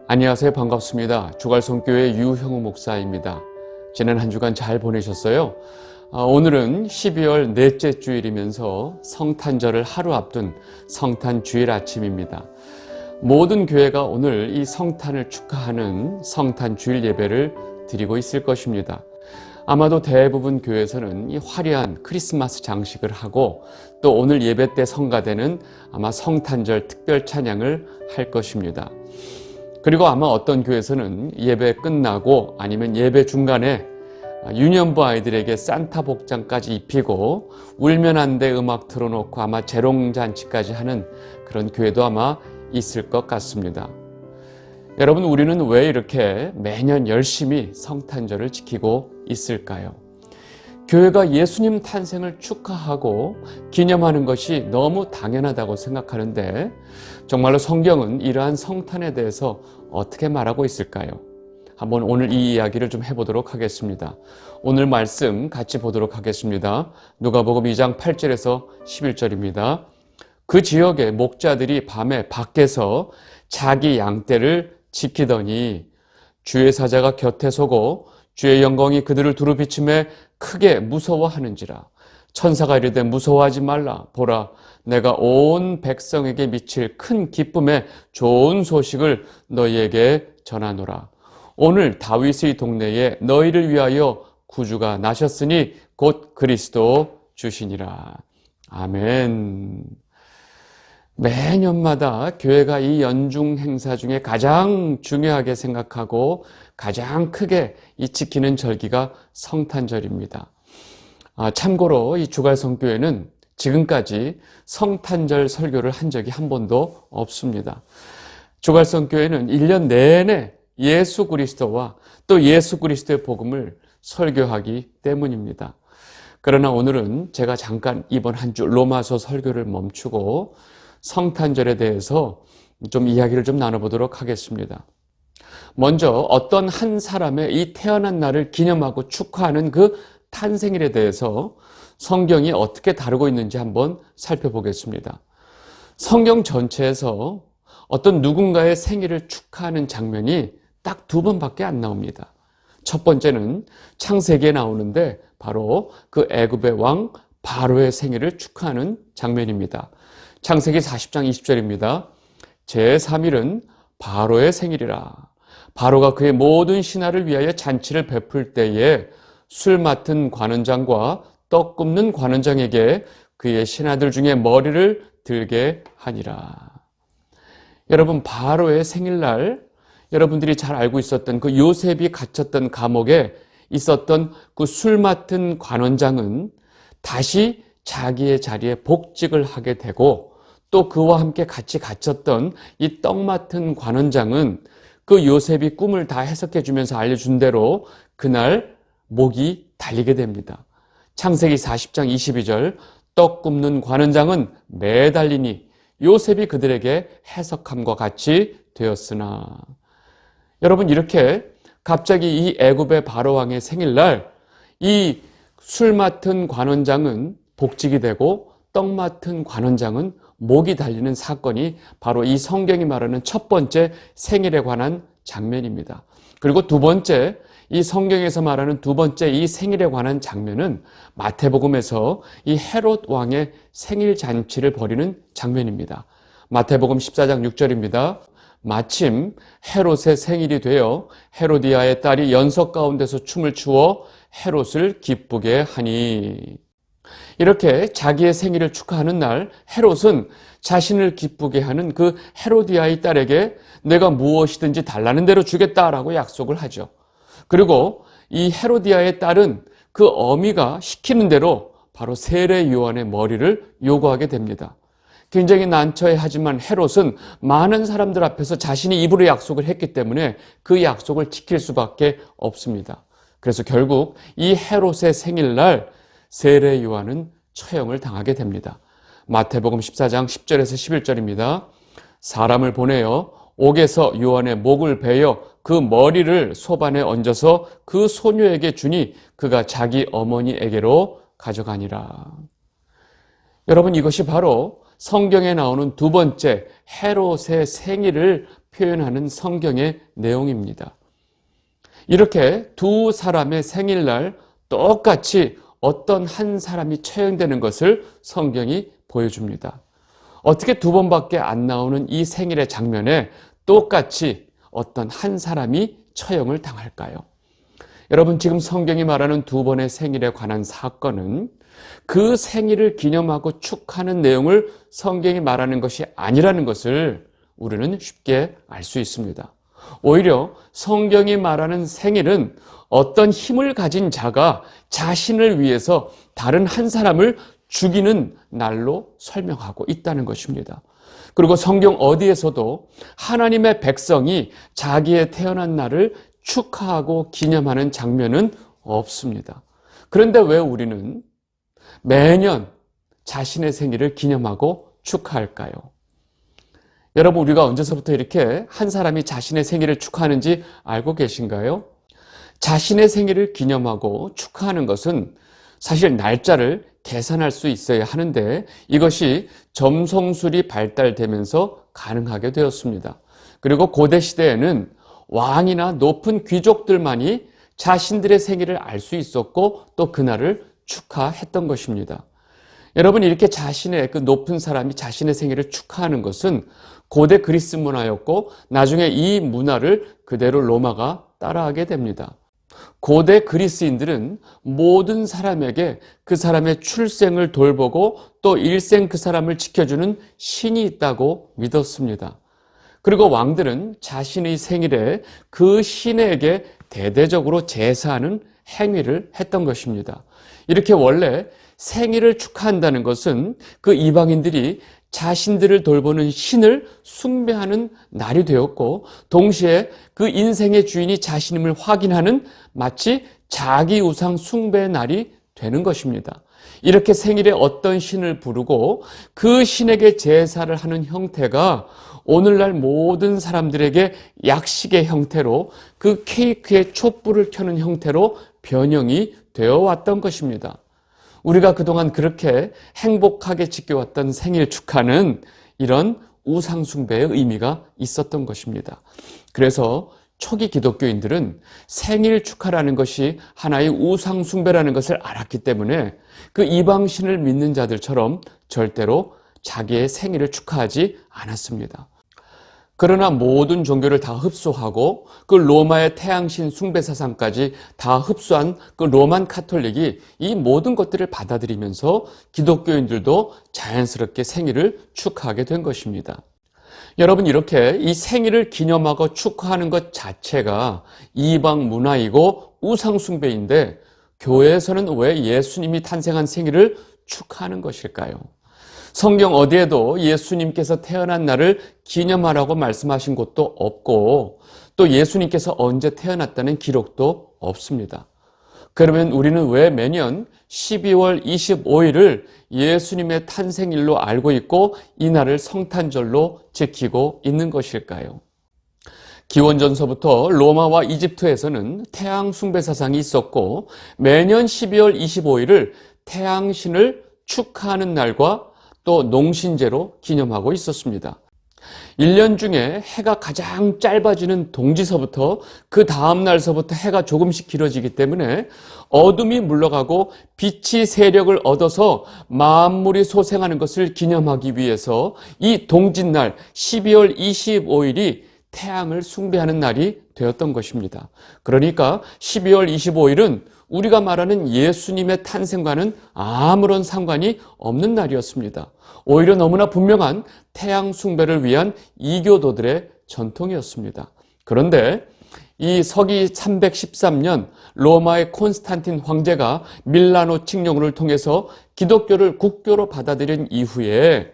안녕하세요. 반갑습니다. 주갈성교회 유형우 목사입니다. 지난 한 주간 잘 보내셨어요? 오늘은 12월 넷째 주일이면서 성탄절을 하루 앞둔 성탄주일 아침입니다. 모든 교회가 오늘 이 성탄을 축하하는 성탄주일 예배를 드리고 있을 것입니다. 아마도 대부분 교회에서는 이 화려한 크리스마스 장식을 하고 또 오늘 예배 때 성가되는 아마 성탄절 특별 찬양을 할 것입니다. 그리고 아마 어떤 교회에서는 예배 끝나고 아니면 예배 중간에 유년부 아이들에게 산타 복장까지 입히고 울면 안 돼 음악 틀어놓고 아마 재롱잔치까지 하는 그런 교회도 아마 있을 것 같습니다. 여러분, 우리는 왜 이렇게 매년 열심히 성탄절을 지키고 있을까요? 교회가 예수님 탄생을 축하하고 기념하는 것이 너무 당연하다고 생각하는데 정말로 성경은 이러한 성탄에 대해서 어떻게 말하고 있을까요? 한번 오늘 이 이야기를 좀 해보도록 하겠습니다. 오늘 말씀 같이 보도록 하겠습니다. 누가복음 2장 8절에서 11절입니다. 그 지역의 목자들이 밤에 밖에서 자기 양떼를 지키더니 주의 사자가 곁에 서고 주의 영광이 그들을 두루 비추매 크게 무서워하는지라. 천사가 이르되 무서워하지 말라. 보라, 내가 온 백성에게 미칠 큰 기쁨의 좋은 소식을 너희에게 전하노라. 오늘 다윗의 동네에 너희를 위하여 구주가 나셨으니 곧 그리스도 주시니라. 아멘. 매년마다 교회가 이 연중 행사 중에 가장 중요하게 생각하고 가장 크게 지키는 절기가 성탄절입니다. 참고로 이 주갈성교회는 지금까지 성탄절 설교를 한 적이 한 번도 없습니다. 주갈성교회는 1년 내내 예수 그리스도와 또 예수 그리스도의 복음을 설교하기 때문입니다. 그러나 오늘은 제가 잠깐 이번 한 주 로마서 설교를 멈추고 성탄절에 대해서 좀 이야기를 좀 나눠보도록 하겠습니다. 먼저 어떤 한 사람의 이 태어난 날을 기념하고 축하하는 그 탄생일에 대해서 성경이 어떻게 다루고 있는지 한번 살펴보겠습니다. 성경 전체에서 어떤 누군가의 생일을 축하하는 장면이 딱 두 번밖에 안 나옵니다. 첫 번째는 창세기에 나오는데 바로 그 애굽의 왕 바로의 생일을 축하하는 장면입니다. 창세기 40장 20절입니다. 제3일은 바로의 생일이라. 바로가 그의 모든 신하를 위하여 잔치를 베풀 때에 술 맡은 관원장과 떡 굽는 관원장에게 그의 신하들 중에 머리를 들게 하니라. 여러분, 바로의 생일날 여러분들이 잘 알고 있었던 그 요셉이 갇혔던 감옥에 있었던 그 술 맡은 관원장은 다시 자기의 자리에 복직을 하게 되고 또 그와 함께 같이 갇혔던 이 떡 맡은 관원장은 그 요셉이 꿈을 다 해석해 주면서 알려준 대로 그날 목이 달리게 됩니다. 창세기 40장 22절 떡 굽는 관원장은 매달리니 요셉이 그들에게 해석함과 같이 되었으나. 여러분, 이렇게 갑자기 이 애굽의 바로왕의 생일날 이 술 맡은 관원장은 복직이 되고 떡 맡은 관원장은 목이 달리는 사건이 바로 이 성경이 말하는 첫 번째 생일에 관한 장면입니다. 그리고 두 번째, 이 성경에서 말하는 두 번째 이 생일에 관한 장면은 마태복음에서 이 헤롯 왕의 생일 잔치를 벌이는 장면입니다. 마태복음 14장 6절입니다. 마침 헤롯의 생일이 되어 헤로디아의 딸이 연석 가운데서 춤을 추어 헤롯을 기쁘게 하니. 이렇게 자기의 생일을 축하하는 날 헤롯은 자신을 기쁘게 하는 그 헤로디아의 딸에게 내가 무엇이든지 달라는 대로 주겠다라고 약속을 하죠. 그리고 이 헤로디아의 딸은 그 어미가 시키는 대로 바로 세례 요한의 머리를 요구하게 됩니다. 굉장히 난처해하지만 헤롯은 많은 사람들 앞에서 자신이 입으로 약속을 했기 때문에 그 약속을 지킬 수밖에 없습니다. 그래서 결국 이 헤롯의 생일날 세례 요한은 처형을 당하게 됩니다. 마태복음 14장 10절에서 11절입니다. 사람을 보내어 옥에서 요한의 목을 베어 그 머리를 소반에 얹어서 그 소녀에게 주니 그가 자기 어머니에게로 가져가니라. 여러분, 이것이 바로 성경에 나오는 두 번째 헤롯의 생일을 표현하는 성경의 내용입니다. 이렇게 두 사람의 생일날 똑같이 어떤 한 사람이 처형되는 것을 성경이 보여줍니다. 어떻게 두 번밖에 안 나오는 이 생일의 장면에 똑같이 어떤 한 사람이 처형을 당할까요? 여러분, 지금 성경이 말하는 두 번의 생일에 관한 사건은 그 생일을 기념하고 축하하는 내용을 성경이 말하는 것이 아니라는 것을 우리는 쉽게 알 수 있습니다. 오히려 성경이 말하는 생일은 어떤 힘을 가진 자가 자신을 위해서 다른 한 사람을 죽이는 날로 설명하고 있다는 것입니다. 그리고 성경 어디에서도 하나님의 백성이 자기의 태어난 날을 축하하고 기념하는 장면은 없습니다. 그런데 왜 우리는 매년 자신의 생일을 기념하고 축하할까요? 여러분, 우리가 언제서부터 이렇게 한 사람이 자신의 생일을 축하하는지 알고 계신가요? 자신의 생일을 기념하고 축하하는 것은 사실 날짜를 계산할 수 있어야 하는데 이것이 점성술이 발달되면서 가능하게 되었습니다. 그리고 고대 시대에는 왕이나 높은 귀족들만이 자신들의 생일을 알 수 있었고 또 그날을 축하했던 것입니다. 여러분, 이렇게 자신의 그 높은 사람이 자신의 생일을 축하하는 것은 고대 그리스 문화였고 나중에 이 문화를 그대로 로마가 따라하게 됩니다. 고대 그리스인들은 모든 사람에게 그 사람의 출생을 돌보고 또 일생 그 사람을 지켜주는 신이 있다고 믿었습니다. 그리고 왕들은 자신의 생일에 그 신에게 대대적으로 제사하는 행위를 했던 것입니다. 이렇게 원래 생일을 축하한다는 것은 그 이방인들이 자신들을 돌보는 신을 숭배하는 날이 되었고 동시에 그 인생의 주인이 자신임을 확인하는 마치 자기 우상 숭배의 날이 되는 것입니다. 이렇게 생일에 어떤 신을 부르고 그 신에게 제사를 하는 형태가 오늘날 모든 사람들에게 약식의 형태로 그 케이크에 촛불을 켜는 형태로 변형이 되어 왔던 것입니다. 우리가 그동안 그렇게 행복하게 지켜왔던 생일 축하는 이런 우상숭배의 의미가 있었던 것입니다. 그래서 초기 기독교인들은 생일 축하라는 것이 하나의 우상숭배라는 것을 알았기 때문에 그 이방신을 믿는 자들처럼 절대로 자기의 생일을 축하하지 않았습니다. 그러나 모든 종교를 다 흡수하고 그 로마의 태양신 숭배 사상까지 다 흡수한 그 로만 카톨릭이 이 모든 것들을 받아들이면서 기독교인들도 자연스럽게 생일을 축하하게 된 것입니다. 여러분, 이렇게 이 생일을 기념하고 축하하는 것 자체가 이방 문화이고 우상 숭배인데 교회에서는 왜 예수님이 탄생한 생일을 축하하는 것일까요? 성경 어디에도 예수님께서 태어난 날을 기념하라고 말씀하신 곳도 없고 또 예수님께서 언제 태어났다는 기록도 없습니다. 그러면 우리는 왜 매년 12월 25일을 예수님의 탄생일로 알고 있고 이 날을 성탄절로 지키고 있는 것일까요? 기원전서부터 로마와 이집트에서는 태양 숭배 사상이 있었고 매년 12월 25일을 태양신을 축하하는 날과 또 농신제로 기념하고 있었습니다. 1년 중에 해가 가장 짧아지는 동지서부터 그 다음 날서부터 해가 조금씩 길어지기 때문에 어둠이 물러가고 빛이 세력을 얻어서 만물이 소생하는 것을 기념하기 위해서 이 동짓날 12월 25일이 태양을 숭배하는 날이 되었던 것입니다. 그러니까 12월 25일은 우리가 말하는 예수님의 탄생과는 아무런 상관이 없는 날이었습니다. 오히려 너무나 분명한 태양 숭배를 위한 이교도들의 전통이었습니다. 그런데 이 서기 313년 로마의 콘스탄틴 황제가 밀라노 칙령을 통해서 기독교를 국교로 받아들인 이후에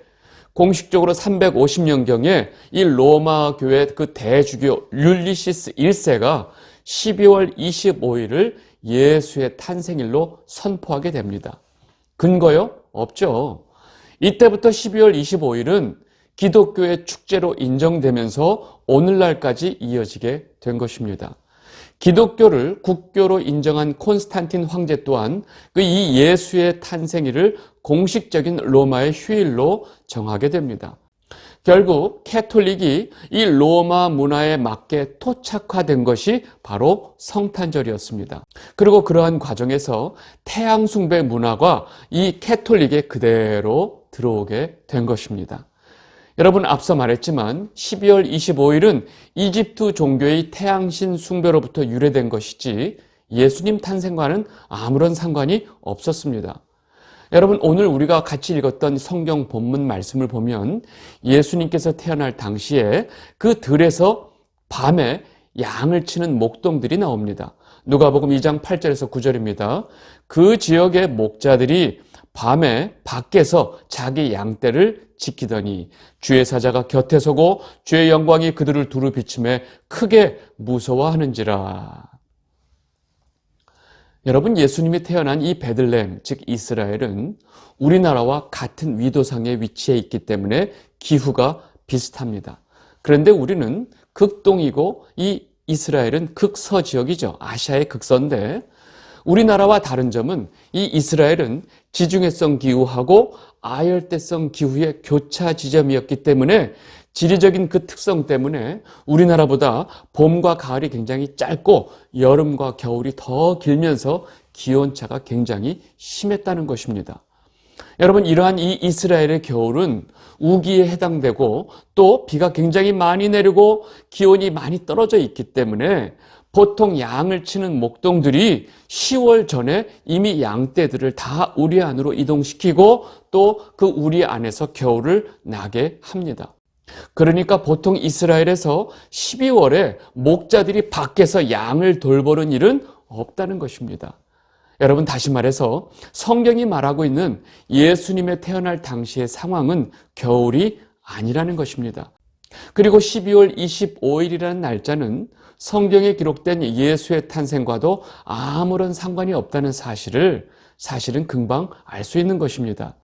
공식적으로 350년경에 이 로마 교회 그 대주교 율리시스 1세가 12월 25일을 예수의 탄생일로 선포하게 됩니다. 근거요? 없죠. 이때부터 12월 25일은 기독교의 축제로 인정되면서 오늘날까지 이어지게 된 것입니다. 기독교를 국교로 인정한 콘스탄틴 황제 또한 그 이 예수의 탄생일을 공식적인 로마의 휴일로 정하게 됩니다. 결국 캐톨릭이 이 로마 문화에 맞게 토착화된 것이 바로 성탄절이었습니다. 그리고 그러한 과정에서 태양 숭배 문화가 이 캐톨릭에 그대로 들어오게 된 것입니다. 여러분, 앞서 말했지만 12월 25일은 이집트 종교의 태양신 숭배로부터 유래된 것이지 예수님 탄생과는 아무런 상관이 없었습니다. 여러분, 오늘 우리가 같이 읽었던 성경 본문 말씀을 보면 예수님께서 태어날 당시에 그 들에서 밤에 양을 치는 목동들이 나옵니다. 누가복음 2장 8절에서 9절입니다. 그 지역의 목자들이 밤에 밖에서 자기 양떼를 지키더니 주의 사자가 곁에 서고 주의 영광이 그들을 두루 비추매 크게 무서워하는지라. 여러분, 예수님이 태어난 이 베들레헴, 즉 이스라엘은 우리나라와 같은 위도상에 위치해 있기 때문에 기후가 비슷합니다. 그런데 우리는 극동이고 이 이스라엘은 극서 지역이죠. 아시아의 극서인데 우리나라와 다른 점은 이 이스라엘은 지중해성 기후하고 아열대성 기후의 교차 지점이었기 때문에 지리적인 그 특성 때문에 우리나라보다 봄과 가을이 굉장히 짧고 여름과 겨울이 더 길면서 기온차가 굉장히 심했다는 것입니다. 여러분, 이러한 이 이스라엘의 겨울은 우기에 해당되고 또 비가 굉장히 많이 내리고 기온이 많이 떨어져 있기 때문에 보통 양을 치는 목동들이 10월 전에 이미 양떼들을 다 우리 안으로 이동시키고 또 그 우리 안에서 겨울을 나게 합니다. 그러니까 보통 이스라엘에서 12월에 목자들이 밖에서 양을 돌보는 일은 없다는 것입니다. 여러분, 다시 말해서 성경이 말하고 있는 예수님의 태어날 당시의 상황은 겨울이 아니라는 것입니다. 그리고 12월 25일이라는 날짜는 성경에 기록된 예수의 탄생과도 아무런 상관이 없다는 사실은 금방 알 수 있는 것입니다.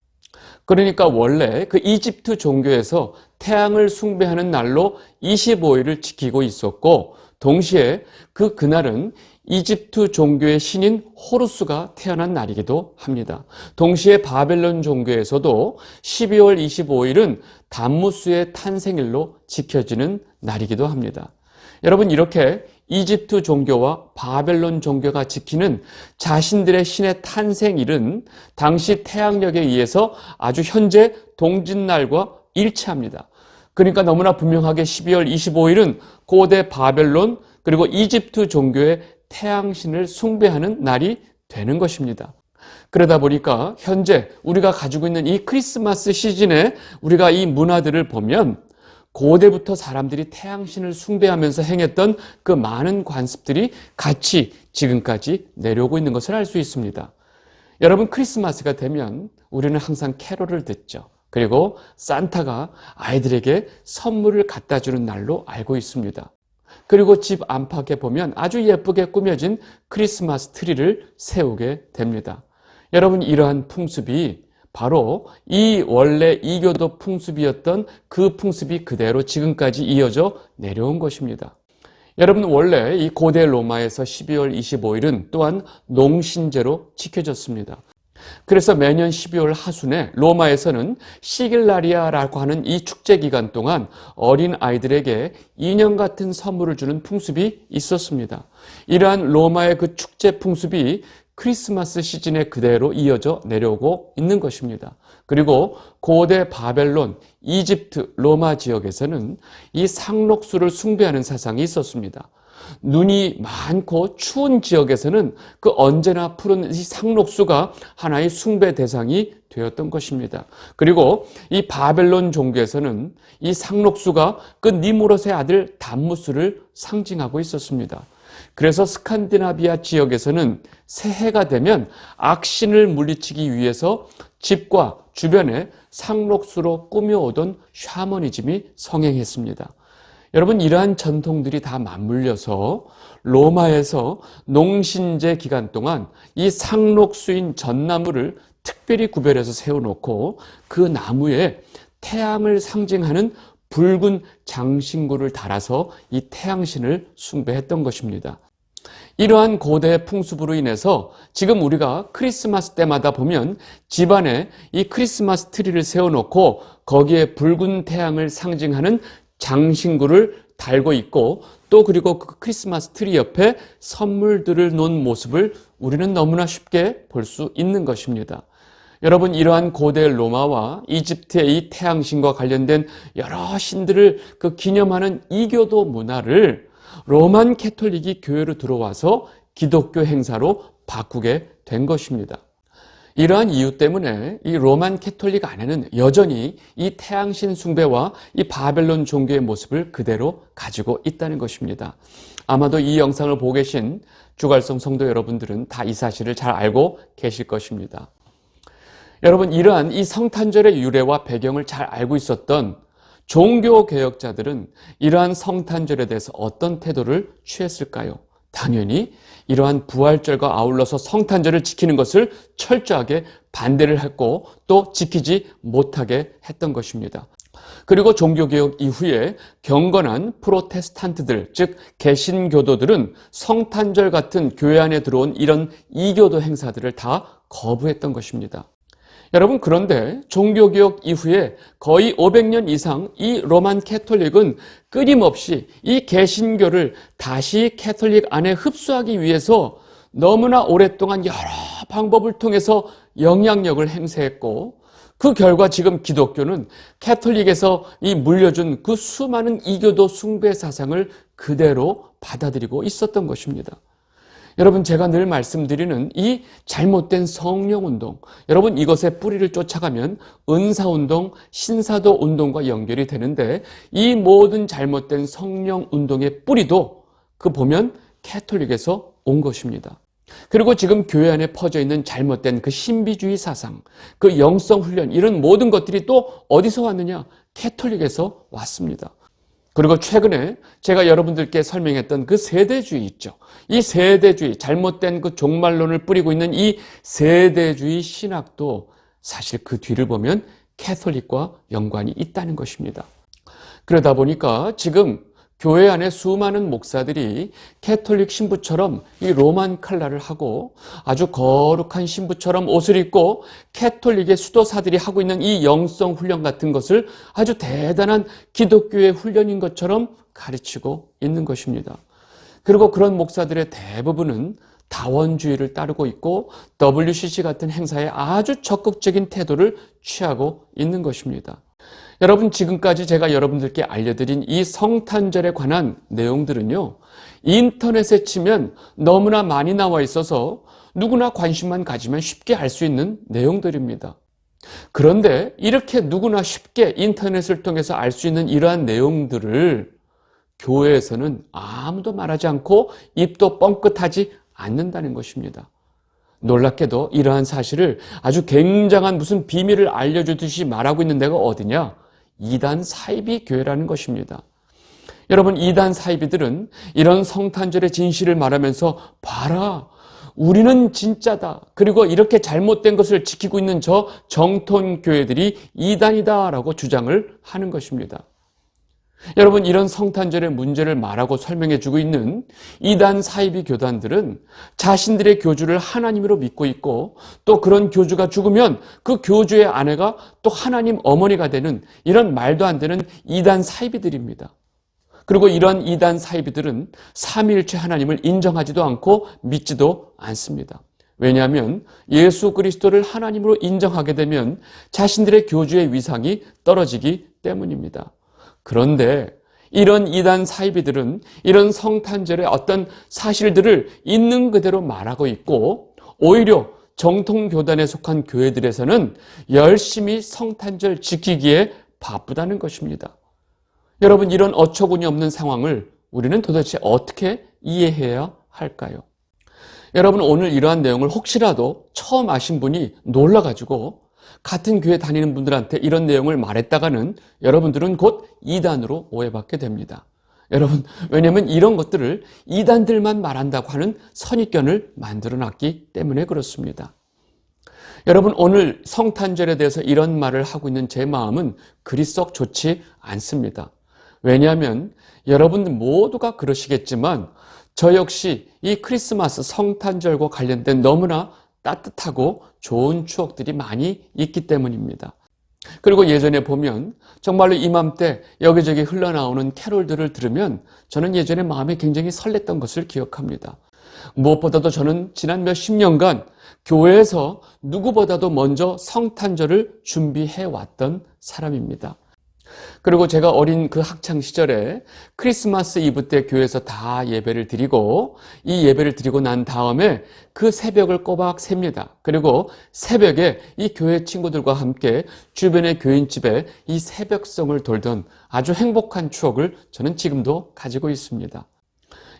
그러니까 원래 그 이집트 종교에서 태양을 숭배하는 날로 25일을 지키고 있었고 동시에 그날은 이집트 종교의 신인 호루스가 태어난 날이기도 합니다. 동시에 바벨론 종교에서도 12월 25일은 담무스의 탄생일로 지켜지는 날이기도 합니다. 여러분, 이렇게 이집트 종교와 바벨론 종교가 지키는 자신들의 신의 탄생일은 당시 태양력에 의해서 아주 현재 동짓날과 일치합니다. 그러니까 너무나 분명하게 12월 25일은 고대 바벨론 그리고 이집트 종교의 태양신을 숭배하는 날이 되는 것입니다. 그러다 보니까 현재 우리가 가지고 있는 이 크리스마스 시즌에 우리가 이 문화들을 보면 고대부터 사람들이 태양신을 숭배하면서 행했던 그 많은 관습들이 같이 지금까지 내려오고 있는 것을 알 수 있습니다. 여러분, 크리스마스가 되면 우리는 항상 캐롤을 듣죠. 그리고 산타가 아이들에게 선물을 갖다 주는 날로 알고 있습니다. 그리고 집 안팎에 보면 아주 예쁘게 꾸며진 크리스마스 트리를 세우게 됩니다. 여러분, 이러한 풍습이 바로 이 원래 이교도 풍습이었던 그 풍습이 그대로 지금까지 이어져 내려온 것입니다. 여러분, 원래 이 고대 로마에서 12월 25일은 또한 농신제로 지켜졌습니다. 그래서 매년 12월 하순에 로마에서는 시길라리아라고 하는 이 축제 기간 동안 어린 아이들에게 인형 같은 선물을 주는 풍습이 있었습니다. 이러한 로마의 그 축제 풍습이 크리스마스 시즌에 그대로 이어져 내려오고 있는 것입니다. 그리고 고대 바벨론, 이집트, 로마 지역에서는 이 상록수를 숭배하는 사상이 있었습니다. 눈이 많고 추운 지역에서는 그 언제나 푸른 이 상록수가 하나의 숭배 대상이 되었던 것입니다. 그리고 이 바벨론 종교에서는 이 상록수가 그 니무롯의 아들 담무스를 상징하고 있었습니다. 그래서 스칸디나비아 지역에서는 새해가 되면 악신을 물리치기 위해서 집과 주변에 상록수로 꾸며오던 샤머니즘이 성행했습니다. 여러분, 이러한 전통들이 다 맞물려서 로마에서 농신제 기간 동안 이 상록수인 전나무를 특별히 구별해서 세워놓고 그 나무에 태양을 상징하는 붉은 장신구를 달아서 이 태양신을 숭배했던 것입니다. 이러한 고대 풍습으로 인해서 지금 우리가 크리스마스 때마다 보면 집안에 이 크리스마스 트리를 세워놓고 거기에 붉은 태양을 상징하는 장신구를 달고 있고, 또 그리고 그 크리스마스 트리 옆에 선물들을 놓은 모습을 우리는 너무나 쉽게 볼 수 있는 것입니다. 여러분, 이러한 고대 로마와 이집트의 이 태양신과 관련된 여러 신들을 기념하는 이교도 문화를 로만 캐톨릭이 교회로 들어와서 기독교 행사로 바꾸게 된 것입니다. 이러한 이유 때문에 이 로만 캐톨릭 안에는 여전히 이 태양신 숭배와 이 바벨론 종교의 모습을 그대로 가지고 있다는 것입니다. 아마도 이 영상을 보고 계신 주갈성 성도 여러분들은 다 이 사실을 잘 알고 계실 것입니다. 여러분, 이러한 이 성탄절의 유래와 배경을 잘 알고 있었던 종교개혁자들은 이러한 성탄절에 대해서 어떤 태도를 취했을까요? 당연히 이러한 부활절과 아울러서 성탄절을 지키는 것을 철저하게 반대를 했고 또 지키지 못하게 했던 것입니다. 그리고 종교개혁 이후에 경건한 프로테스탄트들, 즉 개신교도들은 성탄절 같은 교회 안에 들어온 이런 이교도 행사들을 다 거부했던 것입니다. 여러분, 그런데 종교개혁 이후에 거의 500년 이상 이 로만 캐톨릭은 끊임없이 이 개신교를 다시 캐톨릭 안에 흡수하기 위해서 너무나 오랫동안 여러 방법을 통해서 영향력을 행사했고, 그 결과 지금 기독교는 캐톨릭에서 이 물려준 그 수많은 이교도 숭배 사상을 그대로 받아들이고 있었던 것입니다. 여러분, 제가 늘 말씀드리는 이 잘못된 성령운동, 여러분, 이것의 뿌리를 쫓아가면 은사운동, 신사도운동과 연결이 되는데, 이 모든 잘못된 성령운동의 뿌리도 보면 캐톨릭에서 온 것입니다. 그리고 지금 교회 안에 퍼져 있는 잘못된 신비주의 사상, 영성훈련, 이런 모든 것들이 또 어디서 왔느냐? 캐톨릭에서 왔습니다. 그리고 최근에 제가 여러분들께 설명했던 세대주의 있죠. 이 세대주의, 잘못된 종말론을 뿌리고 있는 이 세대주의 신학도 사실 그 뒤를 보면 캐톨릭과 연관이 있다는 것입니다. 그러다 보니까 지금 교회 안에 수많은 목사들이 캐톨릭 신부처럼 이 로만 칼라를 하고 아주 거룩한 신부처럼 옷을 입고 캐톨릭의 수도사들이 하고 있는 이 영성 훈련 같은 것을 아주 대단한 기독교의 훈련인 것처럼 가르치고 있는 것입니다. 그리고 그런 목사들의 대부분은 다원주의를 따르고 있고 WCC 같은 행사에 아주 적극적인 태도를 취하고 있는 것입니다. 여러분, 지금까지 제가 여러분들께 알려드린 이 성탄절에 관한 내용들은요, 인터넷에 치면 너무나 많이 나와 있어서 누구나 관심만 가지면 쉽게 알 수 있는 내용들입니다. 그런데 이렇게 누구나 쉽게 인터넷을 통해서 알 수 있는 이러한 내용들을 교회에서는 아무도 말하지 않고 입도 뻥끗하지 않는다는 것입니다. 놀랍게도 이러한 사실을 아주 굉장한 무슨 비밀을 알려주듯이 말하고 있는 데가 어디냐? 이단 사이비 교회라는 것입니다. 여러분, 이단 사이비들은 이런 성탄절의 진실을 말하면서 봐라, 우리는 진짜다, 그리고 이렇게 잘못된 것을 지키고 있는 저 정통교회들이 이단이다라고 주장을 하는 것입니다. 여러분, 이런 성탄절의 문제를 말하고 설명해주고 있는 이단 사이비 교단들은 자신들의 교주를 하나님으로 믿고 있고, 또 그런 교주가 죽으면 그 교주의 아내가 또 하나님 어머니가 되는 이런 말도 안 되는 이단 사이비들입니다. 그리고 이런 이단 사이비들은 삼위일체 하나님을 인정하지도 않고 믿지도 않습니다. 왜냐하면 예수 그리스도를 하나님으로 인정하게 되면 자신들의 교주의 위상이 떨어지기 때문입니다. 그런데 이런 이단 사이비들은 이런 성탄절의 어떤 사실들을 있는 그대로 말하고 있고, 오히려 정통교단에 속한 교회들에서는 열심히 성탄절 지키기에 바쁘다는 것입니다. 여러분, 이런 어처구니 없는 상황을 우리는 도대체 어떻게 이해해야 할까요? 여러분, 오늘 이러한 내용을 혹시라도 처음 아신 분이 놀라가지고 같은 교회 다니는 분들한테 이런 내용을 말했다가는 여러분들은 곧 이단으로 오해받게 됩니다. 여러분, 왜냐하면 이런 것들을 이단들만 말한다고 하는 선입견을 만들어놨기 때문에 그렇습니다. 여러분, 오늘 성탄절에 대해서 이런 말을 하고 있는 제 마음은 그리 썩 좋지 않습니다. 왜냐하면 여러분 모두가 그러시겠지만 저 역시 이 크리스마스 성탄절과 관련된 너무나 따뜻하고 좋은 추억들이 많이 있기 때문입니다. 그리고 예전에 보면 정말로 이맘때 여기저기 흘러나오는 캐롤들을 들으면 저는 예전에 마음이 굉장히 설렜던 것을 기억합니다. 무엇보다도 저는 지난 몇십 년간 교회에서 누구보다도 먼저 성탄절을 준비해 왔던 사람입니다. 그리고 제가 어린 그 학창 시절에 크리스마스 이브 때 교회에서 다 예배를 드리고 이 예배를 드리고 난 다음에 그 새벽을 꼬박 셉니다. 그리고 새벽에 이 교회 친구들과 함께 주변의 교인집에 이 새벽성을 돌던 아주 행복한 추억을 저는 지금도 가지고 있습니다.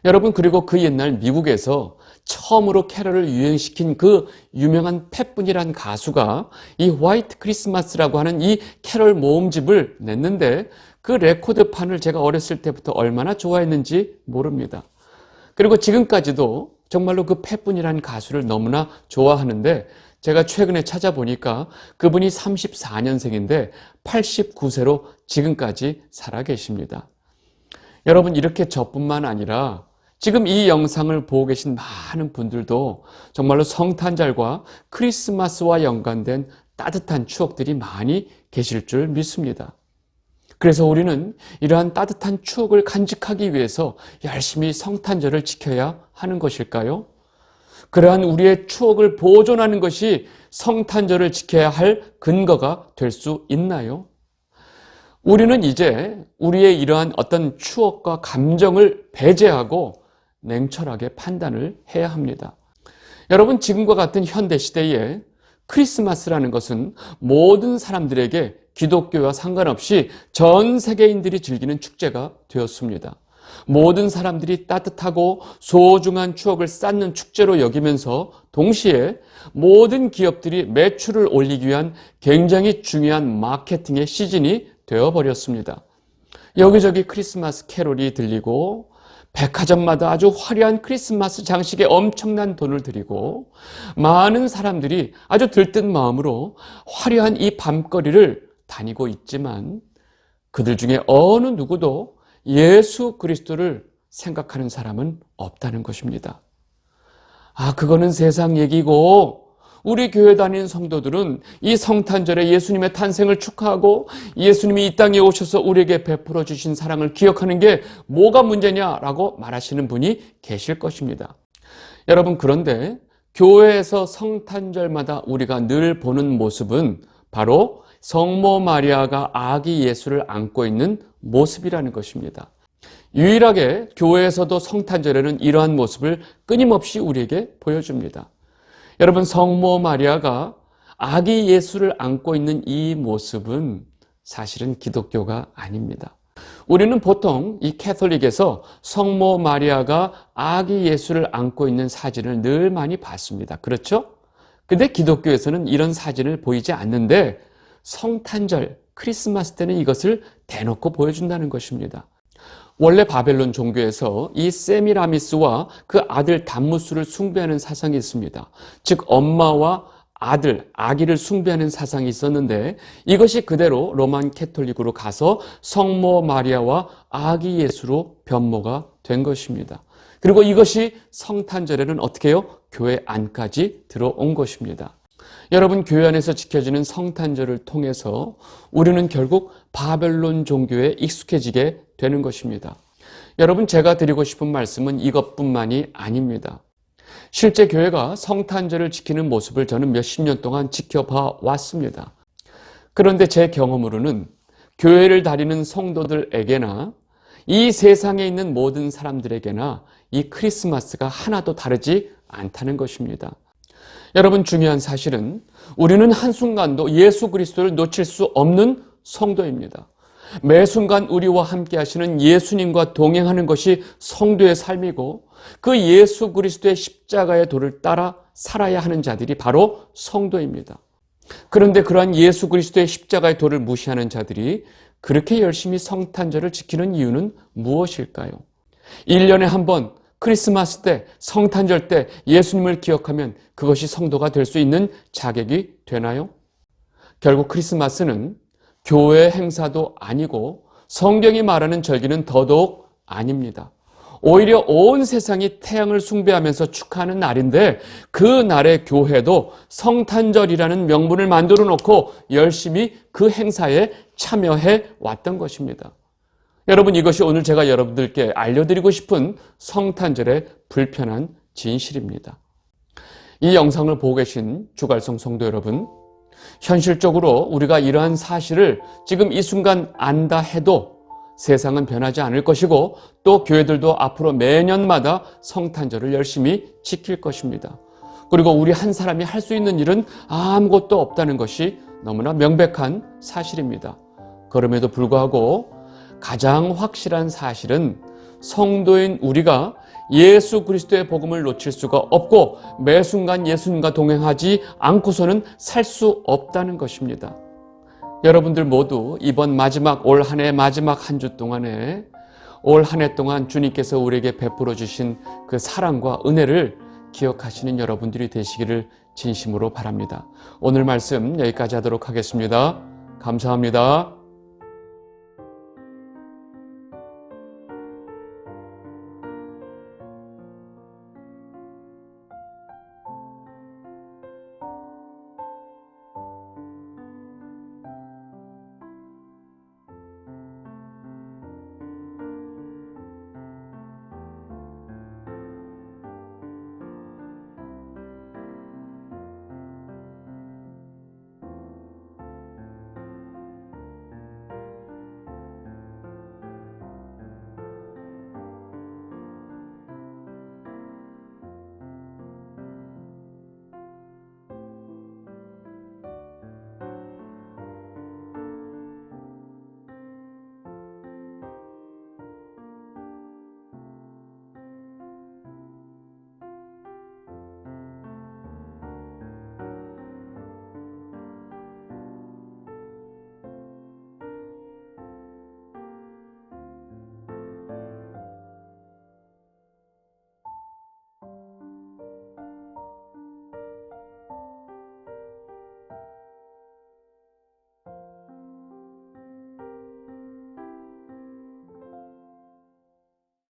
여러분, 그리고 그 옛날 미국에서 처음으로 캐럴을 유행시킨 그 유명한 팻분이란 가수가 이 화이트 크리스마스라고 하는 이 캐럴 모음집을 냈는데 그 레코드판을 제가 어렸을 때부터 얼마나 좋아했는지 모릅니다. 그리고 지금까지도 정말로 그 팻분이란 가수를 너무나 좋아하는데 제가 최근에 찾아보니까 그분이 34년생인데 89세로 지금까지 살아계십니다. 여러분, 이렇게 저뿐만 아니라 지금 이 영상을 보고 계신 많은 분들도 정말로 성탄절과 크리스마스와 연관된 따뜻한 추억들이 많이 계실 줄 믿습니다. 그래서 우리는 이러한 따뜻한 추억을 간직하기 위해서 열심히 성탄절을 지켜야 하는 것일까요? 그러한 우리의 추억을 보존하는 것이 성탄절을 지켜야 할 근거가 될 수 있나요? 우리는 이제 우리의 이러한 어떤 추억과 감정을 배제하고 냉철하게 판단을 해야 합니다. 여러분, 지금과 같은 현대 시대에 크리스마스라는 것은 모든 사람들에게 기독교와 상관없이 전 세계인들이 즐기는 축제가 되었습니다. 모든 사람들이 따뜻하고 소중한 추억을 쌓는 축제로 여기면서 동시에 모든 기업들이 매출을 올리기 위한 굉장히 중요한 마케팅의 시즌이 되어버렸습니다. 여기저기 크리스마스 캐롤이 들리고 백화점마다 아주 화려한 크리스마스 장식에 엄청난 돈을 들이고 많은 사람들이 아주 들뜬 마음으로 화려한 이 밤거리를 다니고 있지만 그들 중에 어느 누구도 예수 그리스도를 생각하는 사람은 없다는 것입니다. 그거는 세상 얘기고 우리 교회 다니는 성도들은 이 성탄절에 예수님의 탄생을 축하하고 예수님이 이 땅에 오셔서 우리에게 베풀어 주신 사랑을 기억하는 게 뭐가 문제냐라고 말하시는 분이 계실 것입니다. 여러분, 그런데 교회에서 성탄절마다 우리가 늘 보는 모습은 바로 성모 마리아가 아기 예수를 안고 있는 모습이라는 것입니다. 유일하게 교회에서도 성탄절에는 이러한 모습을 끊임없이 우리에게 보여줍니다. 여러분, 성모 마리아가 아기 예수를 안고 있는 이 모습은 사실은 기독교가 아닙니다. 우리는 보통 이 캐톨릭에서 성모 마리아가 아기 예수를 안고 있는 사진을 늘 많이 봤습니다. 그렇죠? 근데 기독교에서는 이런 사진을 보이지 않는데 성탄절, 크리스마스 때는 이것을 대놓고 보여준다는 것입니다. 원래 바벨론 종교에서 이 세미라미스와 그 아들 담무스를 숭배하는 사상이 있습니다. 즉 엄마와 아들, 아기를 숭배하는 사상이 있었는데 이것이 그대로 로만 캐톨릭으로 가서 성모 마리아와 아기 예수로 변모가 된 것입니다. 그리고 이것이 성탄절에는 어떻게 해요? 교회 안까지 들어온 것입니다. 여러분, 교회 안에서 지켜지는 성탄절을 통해서 우리는 결국 바벨론 종교에 익숙해지게 되는 것입니다. 여러분, 제가 드리고 싶은 말씀은 이것뿐만이 아닙니다. 실제 교회가 성탄절을 지키는 모습을 저는 몇십 년 동안 지켜봐 왔습니다. 그런데 제 경험으로는 교회를 다니는 성도들에게나 이 세상에 있는 모든 사람들에게나 이 크리스마스가 하나도 다르지 않다는 것입니다. 여러분, 중요한 사실은 우리는 한순간도 예수 그리스도를 놓칠 수 없는 성도입니다. 매 순간 우리와 함께 하시는 예수님과 동행하는 것이 성도의 삶이고 그 예수 그리스도의 십자가의 도를 따라 살아야 하는 자들이 바로 성도입니다. 그런데 그러한 예수 그리스도의 십자가의 도를 무시하는 자들이 그렇게 열심히 성탄절을 지키는 이유는 무엇일까요? 1년에 한 번 크리스마스 때, 성탄절 때 예수님을 기억하면 그것이 성도가 될 수 있는 자격이 되나요? 결국 크리스마스는 교회 행사도 아니고 성경이 말하는 절기는 더더욱 아닙니다. 오히려 온 세상이 태양을 숭배하면서 축하하는 날인데 그 날의 교회도 성탄절이라는 명분을 만들어 놓고 열심히 그 행사에 참여해 왔던 것입니다. 여러분, 이것이 오늘 제가 여러분들께 알려드리고 싶은 성탄절의 불편한 진실입니다. 이 영상을 보고 계신 주갈성 성도 여러분, 현실적으로 우리가 이러한 사실을 지금 이 순간 안다 해도 세상은 변하지 않을 것이고 또 교회들도 앞으로 매년마다 성탄절을 열심히 지킬 것입니다. 그리고 우리 한 사람이 할 수 있는 일은 아무것도 없다는 것이 너무나 명백한 사실입니다. 그럼에도 불구하고 가장 확실한 사실은 성도인 우리가 예수 그리스도의 복음을 놓칠 수가 없고 매 순간 예수님과 동행하지 않고서는 살 수 없다는 것입니다. 여러분들 모두 이번 마지막 올 한 해 마지막 한 주 동안에 올 한 해 동안 주님께서 우리에게 베풀어 주신 그 사랑과 은혜를 기억하시는 여러분들이 되시기를 진심으로 바랍니다. 오늘 말씀 여기까지 하도록 하겠습니다. 감사합니다.